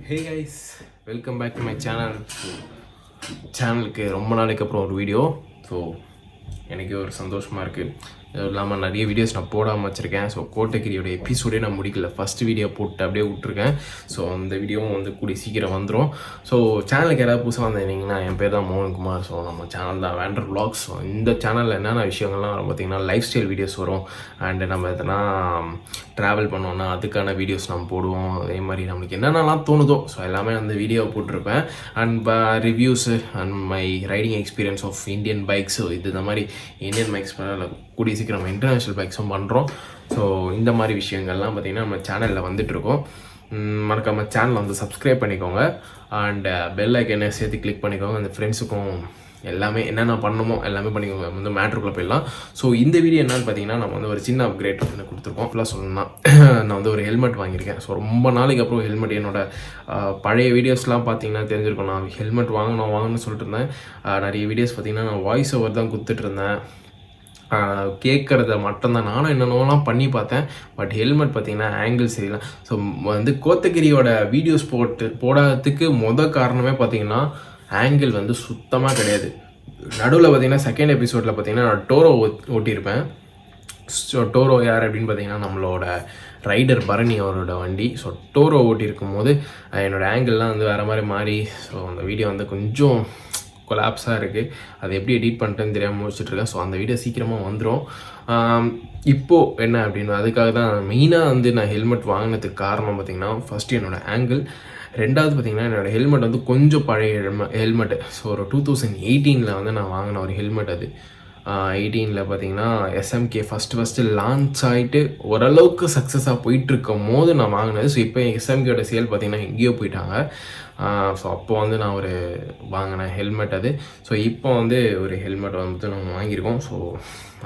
Hey guys, welcome back to my channel. சேனலுக்கு ரொம்ப நாளைக்கு அப்புறம் ஒரு வீடியோ. ஸோ எனக்கு ஒரு சந்தோஷமாக இருக்குது. அதுவும் இல்லாமல் நிறைய வீடியோஸ் நான் போடாமல் வச்சுருக்கேன். ஸோ கோட்டகிரியோட எபிசோடே நான் முடிக்கல, ஃபஸ்ட்டு வீடியோ போட்டு அப்படியே விட்ருக்கேன். ஸோ அந்த வீடியோவும் வந்து கூடி சீக்கிரம் வந்துடும். ஸோ சேனலுக்கு யாராவது புதுசாக வந்திருந்தீங்கன்னா, என் பேர் தான் மோகன்குமார். ஸோ நம்ம சேனல் தான் வேண்டர் vlogs. ஸோ இந்த சேனலில் என்னென்ன விஷயங்கள்லாம் வரும் பார்த்திங்கன்னா, லைஃப் ஸ்டைல் வீடியோஸ் வரும். அண்டு நம்ம எதனா ட்ராவல் பண்ணோன்னா அதுக்கான வீடியோஸ் நம்ம போடுவோம். அதே மாதிரி நம்மளுக்கு என்னென்னலாம் தோணுதோ ஸோ எல்லாமே அந்த வீடியோவை போட்டிருப்பேன். And reviews and my riding experience of Indian bikes இது இந்த மாதிரி இந்தியன் பைக்ஸ் கூடிய சீக்கிரம் நம்ம இன்டர்நேஷ்னல் பைக்ஸும் பண்ணுறோம். ஸோ இந்த மாதிரி விஷயங்கள்லாம் பார்த்திங்கன்னா நம்ம சேனலில் வந்துட்டுருக்கோம். மறக்காமல் சேனலை வந்து சப்ஸ்கிரைப் பண்ணிக்கோங்க. அண்ட் பெல் ஐக்கனை சேர்த்து கிளிக் பண்ணிக்கோங்க. அந்த ஃப்ரெண்ட்ஸுக்கும் எல்லாமே என்னென்ன பண்ணணுமோ எல்லாமே பண்ணிக்கோங்க. வந்து மேட்ருக்குள்ளே போயிடலாம். ஸோ இந்த வீடியோ என்னென்னு பார்த்தீங்கன்னா, நம்ம வந்து ஒரு சின்ன அப்கிரேட் வந்து கொடுத்துருக்கோம். ஃபுல்லாக சொல்லணும்னா நான் வந்து ஒரு ஹெல்மெட் வாங்கியிருக்கேன். ஸோ ரொம்ப நாளைக்கு அப்புறம் ஹெல்மெட், என்னோட பழைய வீடியோஸ்லாம் பார்த்தீங்கன்னா தெரிஞ்சிருக்கும். நான் ஹெல்மெட் வாங்கணும்னு சொல்லிட்டு இருந்தேன். நிறைய வீடியோஸ் பார்த்தீங்கன்னா நான் வாய்ஸ் ஓவர் தான் கொடுத்துட்ருந்தேன், கேட்குறத மட்டும்தான். நானும் என்னென்னலாம் பண்ணி பார்த்தேன். பட் ஹெல்மெட் பார்த்திங்கன்னா ஆங்கிள் சரியில்லை. ஸோ வந்து கோத்தகிரியோட வீடியோஸ் போடாததுக்கு காரணமே பார்த்திங்கன்னா ஆங்கிள் வந்து சுத்தமாக கிடையாது. நடுவில் பார்த்திங்கன்னா செகண்ட் எபிசோடில் பார்த்திங்கன்னா நான் டோரோ ஓட்டியிருப்பேன். ஸோ டோரோ யார் அப்படின்னு பார்த்திங்கன்னா நம்மளோட ரைடர் பரணி அவரோட வண்டி. ஸோ டோரோ ஓட்டியிருக்கும் போது என்னோடய ஆங்கிள்லாம் வந்து வேறு மாதிரி மாறி ஸோ அந்த வீடியோ வந்து கொஞ்சம் கொலாப்ஸாக இருக்குது. அதை எப்படி எடிட் பண்ணிட்டேன்னு தெரியாமல் முடிச்சுட்ருக்கேன். ஸோ அந்த வீடியோ சீக்கிரமாக வந்துடும். இப்போது என்ன அப்படின்னு அதுக்காக தான் மெயினாக வந்து நான் ஹெல்மெட் வாங்கினதுக்கு காரணம் பார்த்திங்கன்னா, ஃபஸ்ட்டு என்னோடய ஆங்கிள், ரெண்டாவது பார்த்திங்கன்னா என்னோடய ஹெல்மெட் வந்து கொஞ்சம் பழைய ஹெல்மெட்டு. ஸோ ஒரு 2018 வந்து நான் வாங்கின ஒரு ஹெல்மெட். அது 18 பார்த்திங்கன்னா எஸ்எம்கே ஃபஸ்ட்டு லான்ச் ஆகிட்டு ஓரளவுக்கு சக்ஸஸாக போயிட்டுருக்கும் போது நான் வாங்கினது. ஸோ இப்போ எஸ்எம்கேயோட சேல் பார்த்திங்கன்னா எங்கேயோ போயிட்டாங்க. ஸோ அப்போ வந்து நான் ஒரு வாங்கினேன் ஹெல்மெட் அது. ஸோ இப்போ வந்து ஒரு ஹெல்மெட் வந்து நம்ம வாங்கியிருக்கோம். ஸோ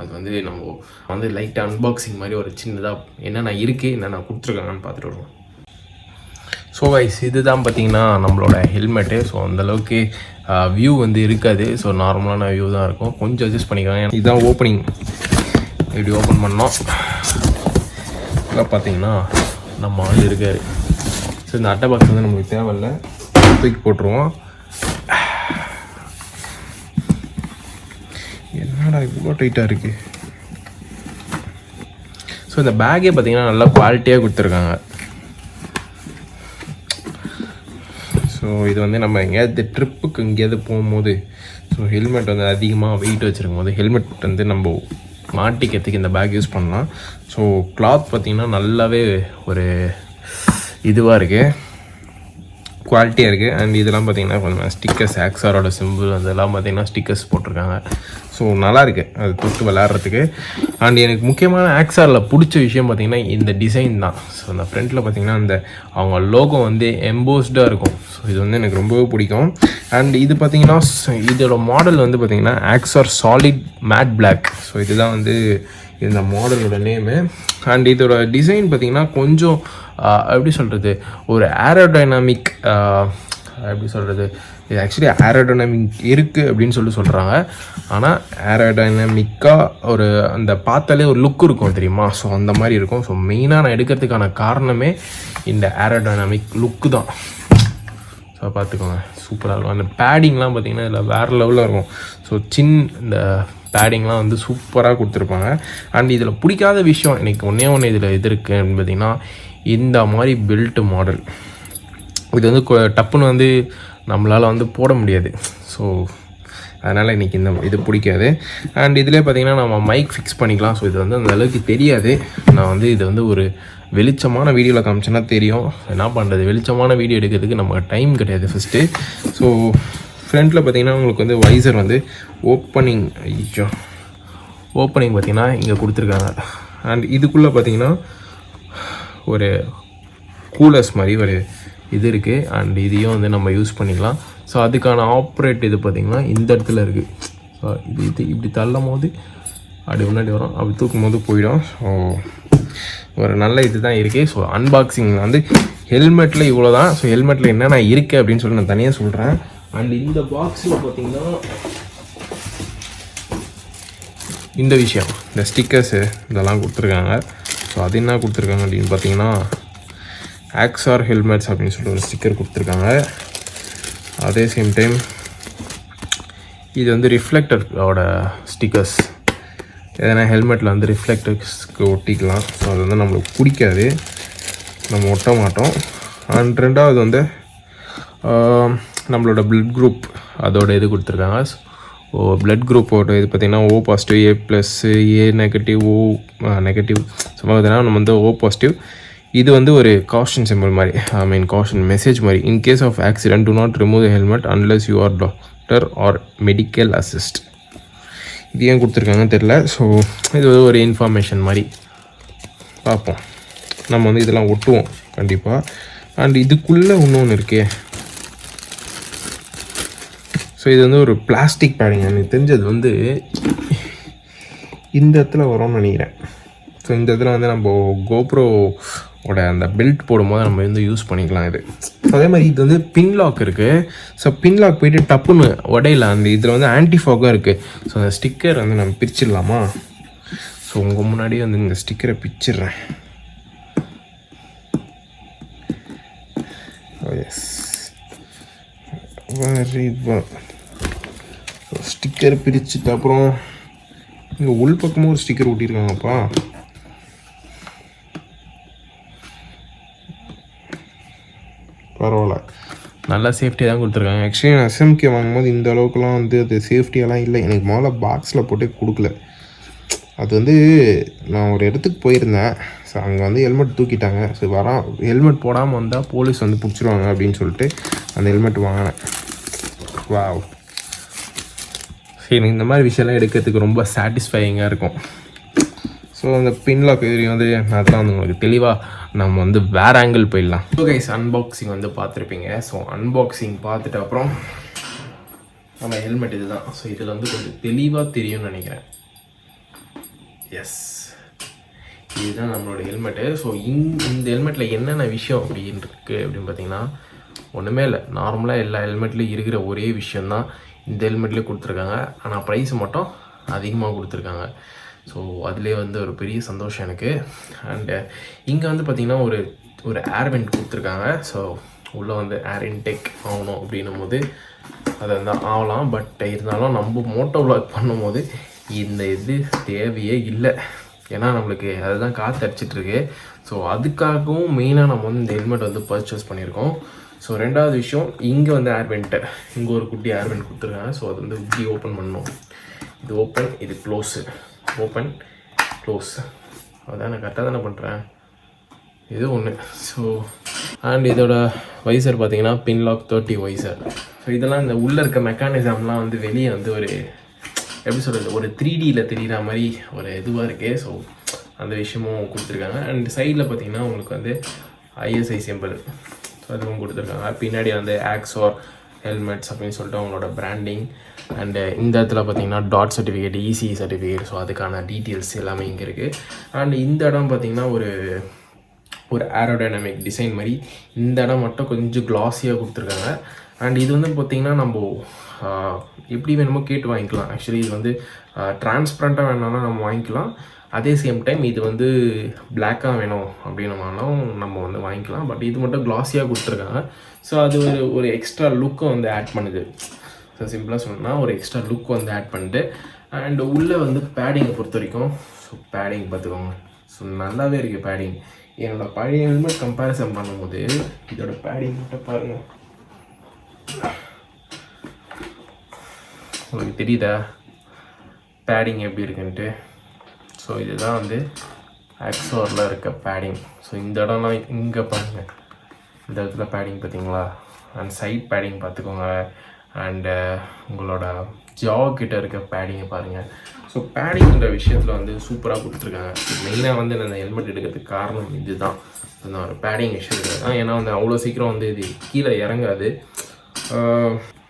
அது வந்து நம்ம வந்து லைட்டாக அன்பாக்சிங் மாதிரி ஒரு சின்னதாக என்னென்ன இருக்குது என்னென்ன கொடுத்துருக்காங்கன்னு பார்த்துட்டு வருவோம். ஸோ கைஸ், இதுதான் பார்த்திங்கன்னா நம்மளோட ஹெல்மெட்டு. ஸோ அந்தளவுக்கு வியூ வந்து இருக்காது. ஸோ நார்மலான வியூ தான் இருக்கும். கொஞ்சம் அட்ஜஸ்ட் பண்ணிக்கலாம். இதுதான் ஓப்பனிங். இப்படி ஓப்பன் பண்ணோம் இல்லை பார்த்திங்கன்னா நம்ம ஆள் இருக்கார். ஸோ இந்த அட்டை பாக்ஸ் வந்து நம்மளுக்கு தேவையில்லை, தூக்கி போட்டுருவோம். என்னடா இவ்வளோ டைட்டாக இருக்குது. ஸோ இந்த பேக்கே பார்த்திங்கன்னா நல்லா குவாலிட்டியாக கொடுத்துருக்காங்க. ஸோ இது வந்து நம்ம எங்கேயாவது ட்ரிப்புக்கு எங்கேயாவது போகும்போது ஸோ ஹெல்மெட் வந்து அதிகமாக வெயிட் வச்சுருக்கும் போது ஹெல்மெட் வந்து நம்ம மாட்டிக்கிறதுக்கு இந்த பேக் யூஸ் பண்ணலாம். ஸோ கிளாத் பார்த்திங்கன்னா நல்லாவே ஒரு இதுவாக இருக்குது, குவாலிட்டியாக இருக்குது. அண்ட் இதெல்லாம் பார்த்திங்கன்னா கொஞ்சம் ஸ்டிக்கர்ஸ், ஆக்ஸாரோட சிம்பிள் அதெல்லாம் பார்த்திங்கன்னா ஸ்டிக்கர்ஸ் போட்டிருக்காங்க. ஸோ நல்லாயிருக்கு அது தொட்டு விளையாடுறதுக்கு. அண்ட் எனக்கு முக்கியமான ஆக்ஸாரில் பிடிச்ச விஷயம் பார்த்திங்கன்னா இந்த டிசைன் தான். ஸோ அந்த ஃப்ரண்ட்டில் பார்த்திங்கன்னா அந்த அவங்க லோகோ வந்து எம்போஸ்டாக இருக்கும். ஸோ இது வந்து எனக்கு ரொம்பவே பிடிக்கும். அண்ட் இது பார்த்திங்கன்னா இதோட மாடல் வந்து பார்த்திங்கன்னா ஆக்ஸார் சாலிட் மேட் பிளாக். ஸோ இதுதான் வந்து இந்த மாடலோட நேமு. அண்ட் இதோட டிசைன் பார்த்திங்கன்னா கொஞ்சம் எப்படி சொல்கிறது, ஒரு ஏரோடைனாமிக், எப்படி சொல்கிறது, இது ஆக்சுவலி ஏரோடைனாமிக் இருக்குது அப்படின்னு சொல்கிறாங்க. ஆனால் ஏரோடைனாமிக்காக ஒரு அந்த பார்த்தாலே ஒரு லுக் இருக்கும் தெரியுமா. ஸோ அந்த மாதிரி இருக்கும். ஸோ மெயினாக நான் எடுக்கிறதுக்கான காரணமே இந்த ஏரோடைனாமிக் லுக்கு தான். ஸோ பார்த்துக்கோங்க, சூப்பராக இருக்கும். அந்த பேடிங்லாம் பார்த்திங்கன்னா இதில் வேறு லெவலில் இருக்கும். ஸோ இந்த பேடிங்லாம் வந்து சூப்பராக கொடுத்துருப்பாங்க. அண்ட் இதில் பிடிக்காத விஷயம் எனக்கு ஒன்று இதில் எது இருக்குது அப்படின்னு பார்த்திங்கன்னா, இந்த மாதிரி பெல்ட் மாடல் இது வந்து டப்புன்னு வந்து நம்மளால் வந்து போட முடியாது. ஸோ அதனால் இன்றைக்கி இந்த இது பிடிக்காது. அண்ட் இதிலே பார்த்திங்கன்னா நம்ம மைக் ஃபிக்ஸ் பண்ணிக்கலாம். ஸோ இது வந்து அந்த அளவுக்கு தெரியாது. நான் வந்து இது வந்து ஒரு வெளிச்சமான வீடியோவில் காமிச்சேன்னா தெரியும். என்ன பண்ணுறது, வெளிச்சமான வீடியோ எடுக்கிறதுக்கு நமக்கு டைம் கிடையாது ஃபஸ்ட்டு. ஸோ ஃப்ரண்ட்டில் பார்த்திங்கன்னா உங்களுக்கு வந்து வைசர் வந்து ஓப்பனிங் பார்த்திங்கன்னா இங்கே கொடுத்துருக்காங்க. அண்ட் இதுக்குள்ளே பார்த்திங்கன்னா ஒரு கூலர்ஸ் மாதிரி ஒரு இது இருக்குது. அண்ட் இதையும் வந்து நம்ம யூஸ் பண்ணிக்கலாம். ஸோ அதுக்கான ஆப்ரேட் இது பார்த்திங்கன்னா இந்த இடத்துல இருக்குது. ஸோ இது இப்படி தள்ளும் போது அப்படி முன்னாடி வரும், அப்படி தூக்கும் போது போயிடும். ஸோ ஒரு நல்ல இது தான் இருக்குது. ஸோ அன்பாக்சிங் வந்து ஹெல்மெட்டில் இவ்வளோ தான். ஸோ ஹெல்மெட்டில் என்னென்ன இருக்குது அப்படின்னு சொல்லி நான் தனியாக சொல்கிறேன். அண்ட் இந்த பாக்ஸில் பார்த்திங்கன்னா இந்த விஷயம், இந்த ஸ்டிக்கர்ஸு இதெல்லாம் கொடுத்துருக்காங்க. ஸோ அது என்ன கொடுத்துருக்காங்க அப்படின்னு பார்த்தீங்கன்னா Axor ஹெல்மெட்ஸ் அப்படின்னு சொல்லிட்டு ஒரு ஸ்டிக்கர் கொடுத்துருக்காங்க. அதே சேம் டைம் இது வந்து ரிஃப்ளெக்டரோட ஸ்டிக்கர்ஸ். எதனா ஹெல்மெட்டில் வந்து ரிஃப்ளெக்டர்ஸ்க்கு ஒட்டிக்கலாம். ஸோ அது வந்து நம்மளுக்கு பிடிக்காது, நம்ம ஒட்ட மாட்டோம். அண்ட் ரெண்டாவது வந்து நம்மளோட பிளட் குரூப் அதோட இது கொடுத்துருக்காங்க. பிளட் குரூப்போட இது பார்த்திங்கன்னா O positive, A+, A negative, O negative. So பார்த்தீங்கன்னா நம்ம வந்து O பாசிட்டிவ். இது வந்து ஒரு காஷன் சிம்பிள் மாதிரி, ஐ மீன் காஷன் மெசேஜ் மாதிரி. In case of accident do not remove the helmet unless you are doctor or medical assist. இது ஏன் கொடுத்துருக்காங்கன்னு தெரில. ஸோ இது ஒரு இன்ஃபர்மேஷன் மாதிரி பார்ப்போம். நம்ம வந்து இதெல்லாம் ஒட்டுவோம் கண்டிப்பாக. அண்ட் இதுக்குள்ளே இன்னொன்று இருக்கே. ஸோ இது வந்து ஒரு பிளாஸ்டிக் பேடிங். எனக்கு தெரிஞ்சது வந்து இந்த இடத்துல வரும்னு நினைக்கிறேன். ஸோ இந்த இடத்துல வந்து நம்ம கோப்ரோவோட அந்த பெல்ட் போடும்போது நம்ம வந்து யூஸ் பண்ணிக்கலாம் இது. அதே மாதிரி இது வந்து பின் லாக் இருக்குது. ஸோ பின் லாக் போய்ட்டு டப்புன்னு உடையில. அந்த இதில் வந்து ஆன்டிஃபாகும் இருக்குது. ஸோ அந்த ஸ்டிக்கர் வந்து நம்ம பிரிச்சிடலாமா? ஸோ உங்கள் முன்னாடியே வந்து இந்த ஸ்டிக்கரை பிரிச்சிடுறேன். Yes, very good. ஸ்டிக்கர் பிரிச்சுட்டு அப்புறம் இங்கே உள் பக்கமும் ஒரு ஸ்டிக்கர் ஒட்டியிருக்காங்கப்பா. பரவாயில்ல, நல்லா சேஃப்டி தான் கொடுத்துருக்காங்க. ஆக்சுவலி நான் SMK வாங்கும்போது இந்த அளவுக்குலாம் வந்து அது சேஃப்டியெல்லாம் இல்லை. எனக்கு முதல்ல பாக்ஸில் போட்டு கொடுக்கல. அது வந்து நான் ஒரு இடத்துக்கு போயிருந்தேன். ஸோ அங்கே வந்து ஹெல்மெட் தூக்கிட்டாங்க. ஸோ ஹெல்மெட் போடாமல் வந்தால் போலீஸ் வந்து பிடிச்சிருவாங்க அப்படின்னு சொல்லிட்டு அந்த ஹெல்மெட் வாங்கினேன். வாவ், எனக்கு இந்த மாதிரி விஷயம்லாம் எடுக்கிறதுக்கு ரொம்ப சாட்டிஸ்ஃபையிங்காக இருக்கும். ஸோ அந்த பின்லாக் வந்து அதெல்லாம் வந்து உங்களுக்கு தெளிவாக நம்ம வந்து வேறு ஆங்கிள் போயிடலாம். ஸோ கைஸ், அன்பாக்சிங் வந்து பார்த்துருப்பீங்க. ஸோ அன்பாக்சிங் பார்த்துட்டு அப்புறம் நம்ம ஹெல்மெட் இது தான். ஸோ இதில் வந்து கொஞ்சம் தெளிவாக தெரியும்னு நினைக்கிறேன். எஸ், இதுதான் நம்மளோட ஹெல்மெட்டு. ஸோ இந்த ஹெல்மெட்டில் என்னென்ன விஷயம் அப்படின்னு இருக்குது அப்படின்னு பார்த்தீங்கன்னா, ஒன்றுமே இல்லை. நார்மலாக எல்லா ஹெல்மெட்லேயும் இருக்கிற ஒரே விஷயந்தான் இந்த ஹெல்மெட்லேயே கொடுத்துருக்காங்க. ஆனால் ப்ரைஸ் மட்டும் அதிகமாக கொடுத்துருக்காங்க. ஸோ அதுலேயே வந்து ஒரு பெரிய சந்தோஷம் எனக்கு. அண்டு இங்கே வந்து பார்த்திங்கன்னா ஒரு ஏர் வெண்ட் கொடுத்துருக்காங்க. ஸோ உள்ளே வந்து ஏர் இன்டேக் ஆகணும் அப்படின்னும் போது அதை வந்து ஆகலாம். பட் இருந்தாலும் நம்ம மோட்டோ விளாக் பண்ணும்போது இந்த இது தேவையே இல்லை. ஏன்னா நம்மளுக்கு அதுதான் காற்று அடிச்சிட்ருக்கு. ஸோ அதுக்காகவும் மெயினாக நம்ம வந்து இந்த ஹெல்மெட் வந்து பர்ச்சேஸ் பண்ணியிருக்கோம். ஸோ ரெண்டாவது விஷயம், இங்கே வந்து ஏர் வெண்ட்டு, இங்கே ஒரு குட்டி ஏர் வெண்ட் கொடுத்துருக்காங்க. ஸோ அது வந்து இப்படி ஓப்பன் பண்ணணும். இது ஓப்பன், இது க்ளோஸு, ஓப்பன் க்ளோஸ். அதான் நான் கரெக்டாக தானே பண்ணுறேன். இது ஒன்று. ஸோ அண்ட் இதோட வைசர் பார்த்தீங்கன்னா பின்லாக் 30 வைசர். ஸோ இதெல்லாம் இந்த உள்ளே இருக்க மெக்கானிசம்லாம் வந்து வெளியே வந்து ஒரு எப்படி சொல்கிறது, ஒரு 3Dயில் தெரிகிற மாதிரி ஒரு இதுவாக இருக்குது. ஸோ அந்த விஷயமும் கொடுத்துருக்காங்க. அண்ட் சைடில் பார்த்தீங்கன்னா உங்களுக்கு வந்து ISI சிம்பிள், ஸோ அதுவும் கொடுத்துருக்காங்க. பின்னாடி வந்து Axor ஹெல்மெட்ஸ் அப்படின்னு சொல்லிட்டு அவங்களோட பிராண்டிங். அண்டு இந்த இடத்துல பார்த்தீங்கன்னா dot certificate, ECE certificate. So அதுக்கான டீட்டெயில்ஸ் எல்லாமே இங்கே இருக்குது. அண்ட் இந்த இடம் பார்த்தீங்கன்னா ஒரு ஏரோடைனமிக் டிசைன் மாதிரி. இந்த இடம் மட்டும் கொஞ்சம் கிளாஸியாக கொடுத்துருக்காங்க. அண்ட் இது வந்து பார்த்திங்கன்னா நம்ம எப்படி வேணுமோ கேட்டு வாங்கிக்கலாம். ஆக்சுவலி இது வந்து டிரான்ஸ்பரண்ட்டாக வேணாலும் நம்ம வாங்கிக்கலாம். அதே சேம் டைம் இது வந்து பிளாக்காக வேணும் அப்படின்னமாலும் நம்ம வந்து வாங்கிக்கலாம். பட் இது மட்டும் கிளாஸியாக கொடுத்துருக்காங்க. ஸோ அது ஒரு எக்ஸ்ட்ரா லுக்கை வந்து ஆட் பண்ணுது. ஸோ சிம்பிளாக சொன்னால் ஒரு எக்ஸ்ட்ரா லுக் வந்து ஆட் பண்ணிட்டு. அண்ட் உள்ளே வந்து பேடிங்கை பொறுத்த வரைக்கும், ஸோ பேடிங் பார்த்துக்கோங்க. ஸோ நல்லாவே இருக்குது பேடிங். என்னோடய பழைய ஹெல்மெட் கம்பேரிசன் பண்ணும்போது இதோட பேடிங் மட்டும் பாருங்கள். உங்களுக்கு தெரியுதா பேடிங் எப்படி இருக்குன்ட்டு? ஸோ இதுதான் வந்து ஆக்ஸோரில் இருக்க பேடிங். ஸோ இந்த இடம்லாம் இங்கே பாருங்கள், இந்த இடத்துல பேடிங் பார்த்தீங்களா? அண்ட் சைட் பேடிங் பார்த்துக்கோங்க. அண்டு உங்களோட ஜா கிட்ட இருக்க பேடிங்கை பாருங்கள். ஸோ பேடிங்கிற விஷயத்தில் வந்து சூப்பராக கொடுத்துருக்காங்க. மெயினாக வந்து நான் இந்த ஹெல்மெட் எடுக்கிறதுக்கு காரணம் இது தான். நான் ஒரு பேடிங் விஷயத்தில் தான். ஏன்னா வந்து அவ்வளோ சீக்கிரம் வந்து இது கீழே இறங்காது.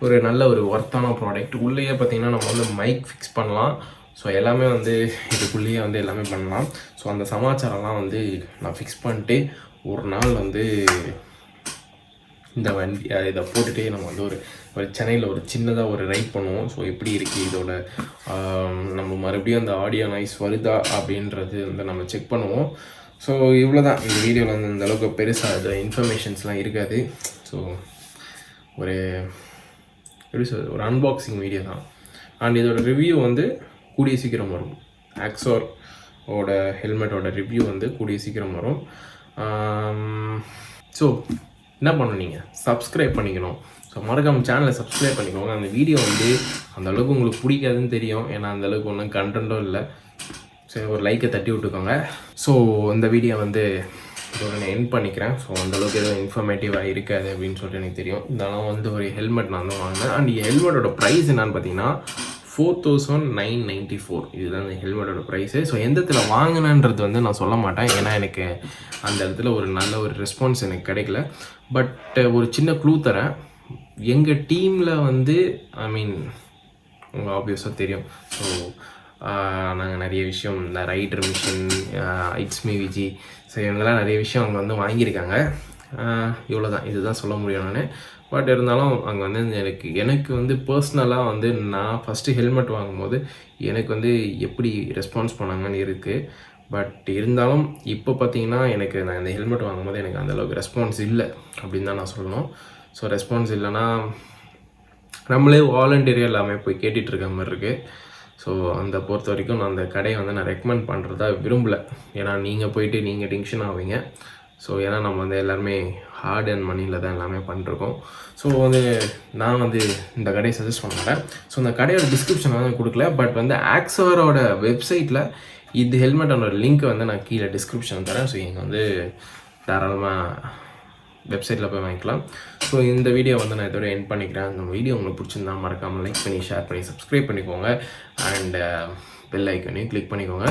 ஒரு நல்ல ஒரு ஒர்த்தான ப்ராடக்ட். உள்ளேயே பார்த்திங்கன்னா நம்ம வந்து மைக் ஃபிக்ஸ் பண்ணலாம். ஸோ எல்லாமே வந்து இதுக்குள்ளேயே வந்து எல்லாமே பண்ணலாம். ஸோ அந்த சமாச்சாரம்லாம் வந்து நான் ஃபிக்ஸ் பண்ணிட்டு ஒரு நாள் வந்து இந்த வண்டி இதை போட்டுகிட்டே நம்ம வந்து ஒரு சென்னையில் ஒரு சின்னதாக ஒரு ரைட் பண்ணுவோம். ஸோ எப்படி இருக்குது இதோட நம்ம மறுபடியும் அந்த ஆடியோ நாய்ஸ் வருதா அப்படின்றது வந்து நம்ம செக் பண்ணுவோம். ஸோ இவ்வளோ தான் இந்த வீடியோவில் வந்து அந்தளவுக்கு பெருசாக அது இன்ஃபர்மேஷன்ஸ்லாம் இருக்காது. ஸோ ஒரு எப்படி சொல்றது, ஒரு அன்பாக்சிங் வீடியோ தான். அண்ட் இதோட ரிவ்யூ வந்து கூடிய சீக்கிரம் வரும். ஆக்ஸோர் ஹெல்மெட்டோட ரிவ்யூ வந்து கூடிய சீக்கிரம் வரும். ஸோ என்ன பண்ணணும், நீங்கள் சப்ஸ்கிரைப் பண்ணிக்கணும். ஸோ மறக்காம சேனலை சப்ஸ்கிரைப் பண்ணிக்கோங்க. அந்த வீடியோ வந்து அந்தளவுக்கு உங்களுக்கு பிடிக்காதுன்னு தெரியும், ஏன்னா அந்தளவுக்கு ஒன்றும் கண்டென்ட்டும் இல்லை. சரி, ஒரு லைக்கை தட்டி விட்டுக்கோங்க. ஸோ இந்த வீடியோ வந்து இதோட நான் எண்ட் பண்ணிக்கிறேன். ஸோ அந்தளவுக்கு எதுவும் இன்ஃபர்மேட்டிவாக இருக்காது அப்படின்னு சொல்லிட்டு எனக்கு தெரியும். இதெல்லாம் வந்து ஒரு ஹெல்மெட் நான் வந்து வாங்கினேன். அண்ட் ஹெல்மெட்டோட ப்ரைஸ் என்னன்னு பார்த்தீங்கன்னா 4994. இதுதான் இந்த ஹெல்மெட்டோட ப்ரைஸு. ஸோ எந்த இடத்துல வாங்கினன்றது வந்து நான் சொல்ல மாட்டேன், ஏன்னா எனக்கு அந்த இடத்துல ஒரு நல்ல ஒரு ரெஸ்பான்ஸ் எனக்கு கிடைக்கல. பட் ஒரு சின்ன க்ளூ தரேன். எங்கள் டீமில் வந்து உங்கள் ஆப்வியஸாக தெரியும். ஸோ நாங்கள் நிறைய விஷயம் இந்த ரைடர் மிஷின், இட்ஸ்மி விஜி, ஸோ இவங்கெல்லாம் நிறைய விஷயம் அவங்க வந்து வாங்கியிருக்காங்க. இவ்வளோ தான், இதுதான் சொல்ல முடியும் நான். பட் இருந்தாலும் அங்கே வந்து எனக்கு வந்து பர்சனலாக வந்து நான் ஃபஸ்ட்டு ஹெல்மெட் வாங்கும்போது எனக்கு வந்து எப்படி ரெஸ்பான்ஸ் பண்ணாங்கன்னு இருக்குது. பட் இருந்தாலும் இப்போ பார்த்தீங்கன்னா நான் இந்த ஹெல்மெட் வாங்கும்போது எனக்கு அந்தளவுக்கு ரெஸ்பான்ஸ் இல்லை அப்படின்னு தான் நான் சொல்லணும். ஸோ ரெஸ்பான்ஸ் இல்லைன்னா நம்மளே வாலண்டியராக எல்லாமே போய் கேட்டுட்ருக்க மாதிரி இருக்குது. ஸோ அந்த பொறுத்த வரைக்கும் நான் அந்த கடையை வந்து நான் ரெக்கமெண்ட் பண்ணுறதா விரும்பலை. ஏன்னா நீங்கள் போயிட்டு நீங்கள் டென்ஷன் ஆவீங்க. ஸோ ஏன்னா நம்ம வந்து எல்லாருமே ஹார்ட் அண்ட் மணியில் தான் எல்லாமே பண்ணிருக்கோம். ஸோ வந்து நான் வந்து இந்த கடையை சஜஸ்ட் பண்ண மாட்டேன். ஸோ இந்த கடையோட டிஸ்கிரிப்ஷன் வந்து கொடுக்கல. பட் வந்து ஆக்ஸோரோட வெப்சைட்டில் இது ஹெல்மெட்டோட லிங்க் வந்து நான் கீழே டிஸ்கிரிப்ஷன் தரேன். ஸோ இங்கே வந்து தாராளமாக வெப்சைட்டில் போய் வாங்கிக்கலாம். ஸோ இந்த வீடியோ வந்து நான் இதோட எண்ட் பண்ணிக்கிறேன். அந்த வீடியோ உங்களுக்கு பிடிச்சிருந்தா மறக்காமல் லைக் பண்ணி, ஷேர் பண்ணி, சப்ஸ்கிரைப் பண்ணிக்கோங்க. அண்ட் பெல் ஐக்கனையும் கிளிக் பண்ணிக்கோங்க.